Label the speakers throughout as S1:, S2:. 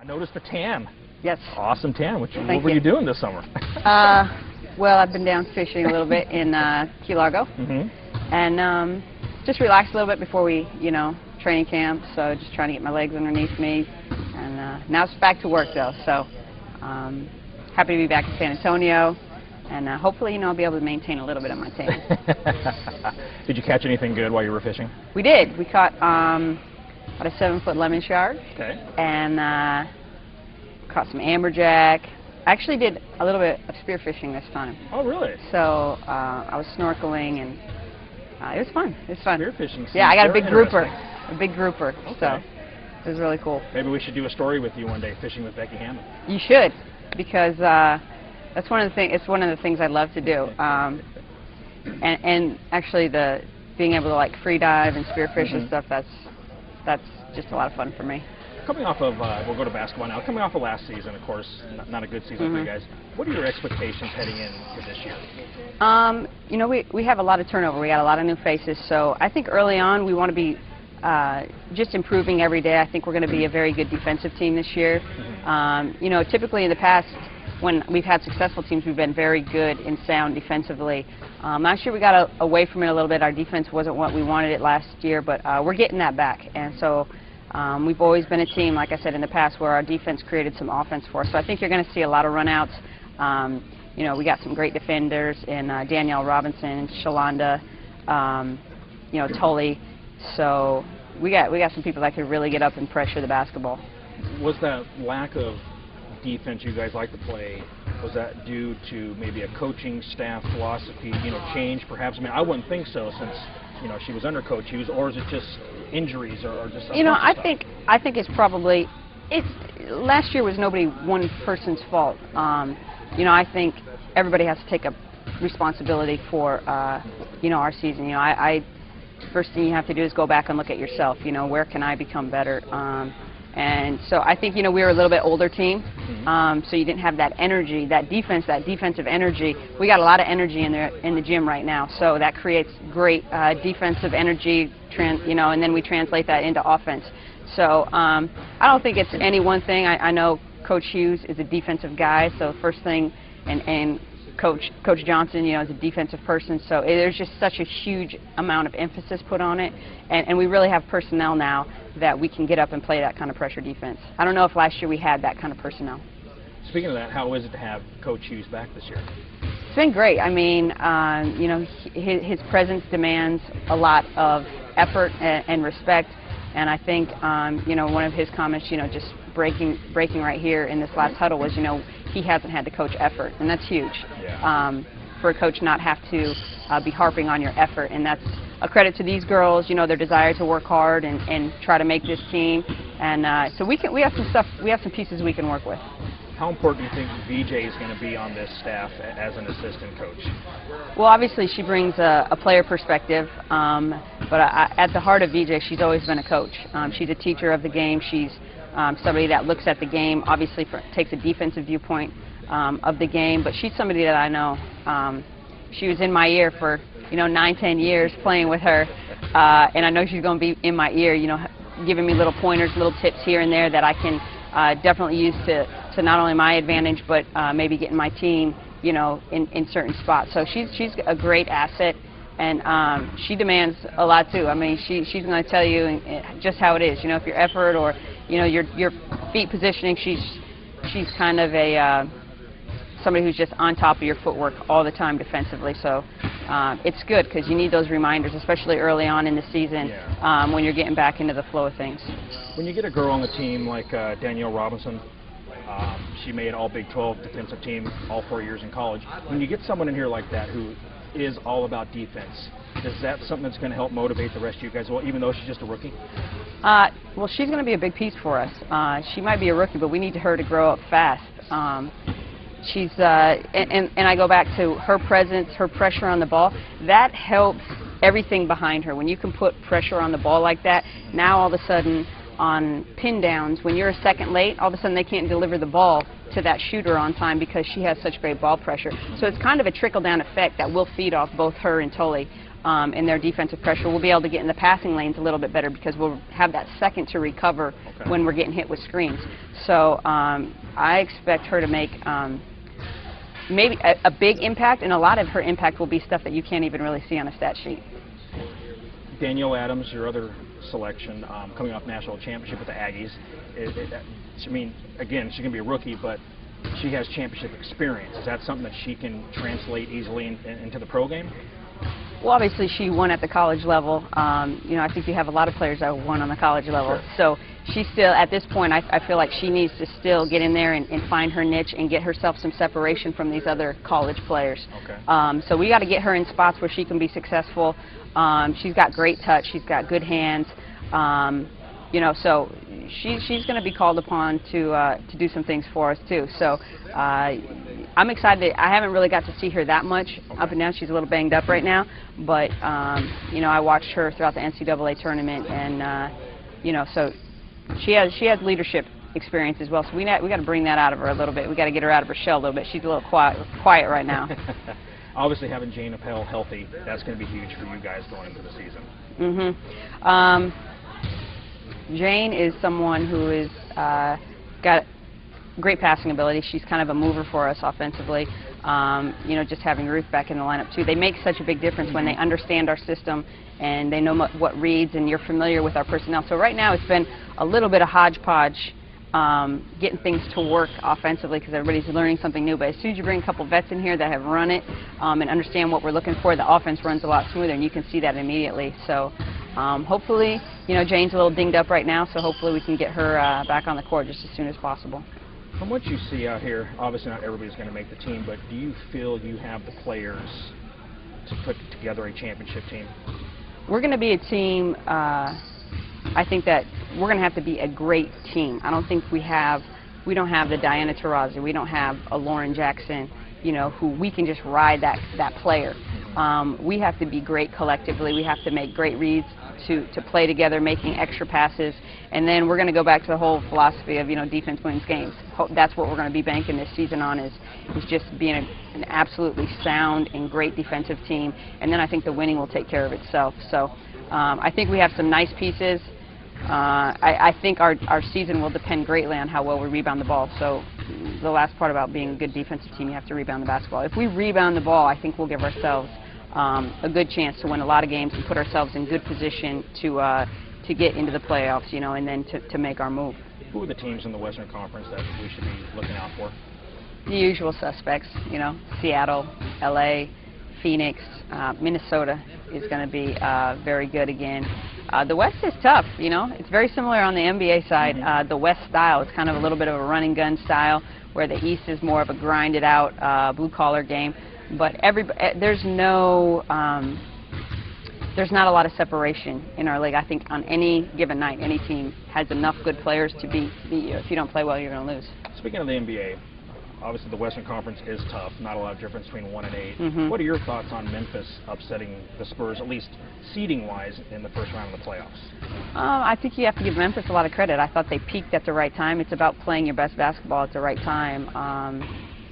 S1: I noticed the tan.
S2: Yes.
S1: Awesome tan. What were you doing this summer?
S2: Well, I've been down fishing a little bit in Key Largo, and just relaxed a little bit before we, training camp. So just trying to get my legs underneath me, and now it's back to work though. So happy to be back in San Antonio, and hopefully, I'll be able to maintain a little bit of my tan.
S1: Did you catch anything good while you were fishing?
S2: We did. We caught about a 7-foot lemon shard, and caught some amberjack. I actually did a little bit of spearfishing this time.
S1: Oh, really?
S2: So I was snorkeling, and it was fun. It was fun.
S1: Spearfishing.
S2: Yeah, I got a big grouper.
S1: Okay.
S2: So it was really cool.
S1: Maybe we should do a story with you one day, fishing with Becky Hammon.
S2: You should, because that's one of the things. It's one of the things I love to do. And actually, being able to free dive and spearfish and stuff. That's just a lot of fun for me.
S1: Coming off of, we'll go to basketball now. Coming off of last season, of course, not a good season for you guys. What are your expectations heading into this year?
S2: We have a lot of turnover. We got a lot of new faces. So I think early on we want to be just improving every day. I think we're going to be a very good defensive team this year. Typically in the past, when we've had successful teams, we've been very good and sound defensively. Last year we got away from it a little bit. Our defense wasn't what we wanted it last year, but we're getting that back. And so we've always been a team, like I said in the past, where our defense created some offense for us. So I think you're going to see a lot of runouts. We got some great defenders in Danielle Robinson, Shalonda, Tully. So we got some people that could really get up and pressure the basketball.
S1: Was that lack of defense you guys like to play, was that due to maybe a coaching staff philosophy, change perhaps? I mean, I wouldn't think so since, she was under Coach Hughes, or is it just injuries or just
S2: I think it's probably, last year was one person's fault. I think everybody has to take up responsibility for, our season. First thing you have to do is go back and look at yourself. Where can I become better? And so I think, we were a little bit older team, so you didn't have that energy, that defensive energy. We got a lot of energy in the gym right now, so that creates great defensive energy, and then we translate that into offense. So I don't think it's any one thing. I know Coach Hughes is a defensive guy, so first thing, and Coach Johnson, is a defensive person, so there's just such a huge amount of emphasis put on it, and we really have personnel now that we can get up and play that kind of pressure defense. I don't know if last year we had that kind of personnel.
S1: Speaking of that, how is it to have Coach Hughes back this year?
S2: It's been great. I mean, his presence demands a lot of effort and respect, and I think, one of his comments, just breaking right here in this last huddle was, he hasn't had to coach effort, and that's huge.
S1: Yeah.
S2: For a coach not have to be harping on your effort, and that's a credit to these girls, their desire to work hard and try to make this team, and so we have some pieces we can work with.
S1: How important do you think VJ is going to be on this staff as an assistant coach?
S2: Well, obviously she brings a player perspective, but at the heart of VJ, she's always been a coach. She's a teacher of the game. She's somebody that looks at the game, obviously takes a defensive viewpoint of the game, but she's somebody that I know. She was in my ear for 9-10 years playing with her, and I know she's going to be in my ear, giving me little pointers, little tips here and there that I can definitely use to not only my advantage, but maybe getting my team, in certain spots. So she's a great asset, and she demands a lot too. I mean, she's going to tell you just how it is. If your effort or your feet positioning, she's kind of somebody who's just on top of your footwork all the time defensively. So it's good because you need those reminders, especially early on in the season, when you're getting back into the flow of things.
S1: When you get a girl on the team like Danielle Robinson, she made all Big 12 defensive team all 4 years in college. When you get someone in here like that who is all about defense, is that something that's going to help motivate the rest of you guys, well, even though she's just a rookie?
S2: Well, she's going to be a big piece for us. She might be a rookie, but we need her to grow up fast. She's and I go back to her presence, her pressure on the ball. That helps everything behind her. When you can put pressure on the ball like that, now all of a sudden on pin downs, when you're a second late, all of a sudden they can't deliver the ball to that shooter on time because she has such great ball pressure. So it's kind of a trickle-down effect that will feed off both her and Tully. in their defensive pressure, we'll be able to get in the passing lanes a little bit better because we'll have that second to recover when we're getting hit with screens. So I expect her to make maybe a big impact, and a lot of her impact will be stuff that you can't even really see on a stat sheet.
S1: Danielle Adams, your other selection, coming off national championship with the Aggies. I mean, again, she's going to be a rookie, but she has championship experience. Is that something that she can translate easily into the pro game?
S2: Well, obviously she won at the college level. You know, I think you have a lot of players that won on the college level.
S1: Sure.
S2: So she's still, at this point, I feel like she needs to still get in there and find her niche and get herself some separation from these other college players.
S1: Okay.
S2: So we got to get her in spots where she can be successful. She's got great touch. She's got good hands. You know, so she's going to be called upon to do some things for us too. So I'm excited. I haven't really got to see her that much up and down. She's a little banged up right now, but you know, I watched her throughout the NCAA tournament, and you know, so she has leadership experience as well. So we got to bring that out of her a little bit. We got to get her out of her shell a little bit. She's a little quiet right now.
S1: Obviously, having Jane Appel healthy, that's going to be huge for you guys going into the season.
S2: Jane is someone who is got great passing ability. She's kind of a mover for us offensively. You know, just having Ruth back in the lineup too. They make such a big difference when they understand our system and they know what reads, and you're familiar with our personnel. So right now it's been a little bit of hodgepodge getting things to work offensively because everybody's learning something new. But as soon as you bring a couple vets in here that have run it and understand what we're looking for, the offense runs a lot smoother, and you can see that immediately. So hopefully, you know, Jane's a little dinged up right now, so hopefully we can get her back on the court just as soon as possible.
S1: From what you see out here, obviously not everybody's going to make the team, but do you feel you have the players to put together a championship team?
S2: We're going to be a team, I think that we're going to have to be a great team. I don't think we don't have the Diana Taurasi, we don't have a Lauren Jackson, you know, who we can just ride that player. We have to be great collectively. We have to make great reads to play together, making extra passes, and then we're going to go back to the whole philosophy of, you know, defense wins games. That's what we're going to be banking this season on, is just being an absolutely sound and great defensive team, and then I think the winning will take care of itself. So I think we have some nice pieces. I think our season will depend greatly on how well we rebound the ball. So the last part about being a good defensive team, you have to rebound the basketball. If we rebound the ball, I think we'll give ourselves a good chance to win a lot of games and put ourselves in good position to get into the playoffs, you know, and then to make our move.
S1: Who are the teams in the Western Conference that we should be looking out for?
S2: The usual suspects, you know, Seattle, LA, Phoenix, Minnesota is going to be very good again. The West is tough, you know. It's very similar on the NBA side. The West style is kind of a little bit of a running gun style, where the East is more of a grinded out blue-collar game. But there's not a lot of separation in our league. I think on any given night, any team has enough good players to beat you. If you don't play well, you're going to lose.
S1: Speaking of the NBA, obviously the Western Conference is tough. Not a lot of difference between 1 and 8. What are your thoughts on Memphis upsetting the Spurs, at least seeding-wise, in the first round of the playoffs?
S2: I think you have to give Memphis a lot of credit. I thought they peaked at the right time. It's about playing your best basketball at the right time.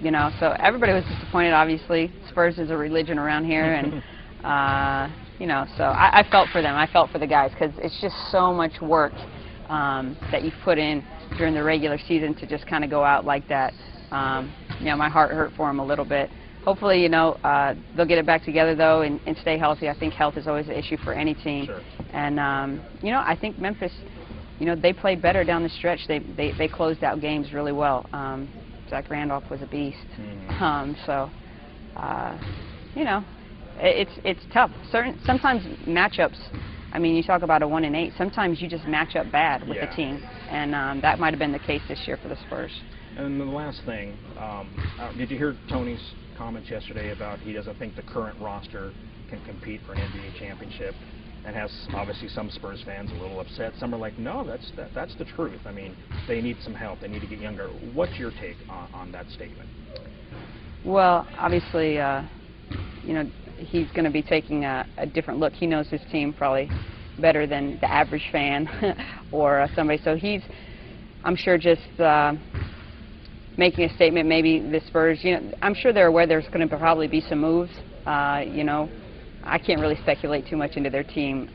S2: You know, so everybody was disappointed, obviously. Spurs is a religion around here, and you know, so I felt for them. I felt for the guys, because it's just so much work that you put in during the regular season to just kind of go out like that. You know, my heart hurt for them a little bit. Hopefully, you know, they'll get it back together, though, and stay healthy. I think health is always an issue for any team.
S1: Sure.
S2: And, you know, I think Memphis, you know, they played better down the stretch. They closed out games really well. Zach Randolph was a beast. So, you know, it's tough. Sometimes matchups, I mean, you talk about a 1 and 8. Sometimes you just match up bad with the team, and that might have been the case this year for the Spurs.
S1: And the last thing, did you hear Tony's comments yesterday about he doesn't think the current roster can compete for an NBA championship, and has obviously some Spurs fans a little upset. Some are like, no, that's the truth. I mean, they need some help. They need to get younger. What's your take on that statement?
S2: Well, obviously, you know, he's going to be taking a different look. He knows his team probably better than the average fan or somebody. So he's, I'm sure, just making a statement. Maybe the Spurs, you know, I'm sure they're aware there's going to probably be some moves, you know, I can't really speculate too much into their team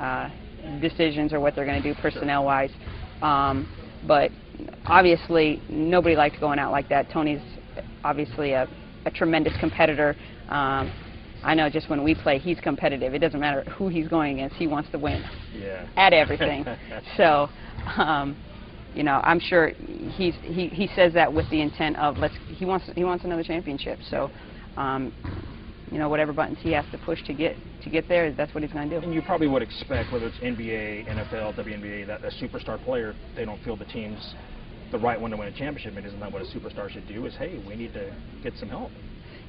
S2: decisions or what they're going to do personnel-wise. But obviously, nobody likes going out like that. Tony's obviously a tremendous competitor. I know just when we play, he's competitive. It doesn't matter who he's going against. He wants to win at everything. So, you know, I'm sure he says that with the intent of he wants another championship. So, you know, whatever buttons he has to push to get there, that's what he's going to do.
S1: And you probably would expect, whether it's NBA, NFL, WNBA, that a superstar player, they don't feel the team's the right one to win a championship. And isn't that what a superstar should do? Is, hey, we need to get some help.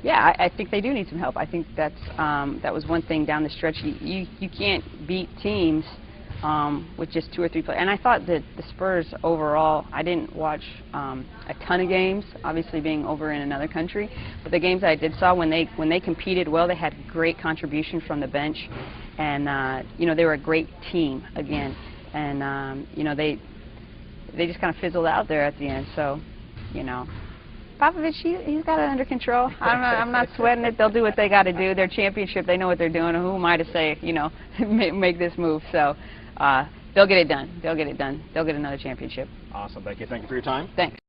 S2: Yeah, I think they do need some help. I think that's that was one thing down the stretch. You can't beat teams with just 2 or 3 players. And I thought that the Spurs overall, I didn't watch a ton of games, obviously being over in another country, but the games I did saw, when they competed well, they had great contribution from the bench, and you know, they were a great team again, and you know, they just kind of fizzled out there at the end. So, you know, Popovich, he's got it under control. I'm not sweating it. They'll do what they got to do. Their championship, they know what they're doing. Who am I to say, you know, make this move? So they'll get it done. They'll get it done. They'll get another championship.
S1: Awesome, Becky. Thank you for your time.
S2: Thanks.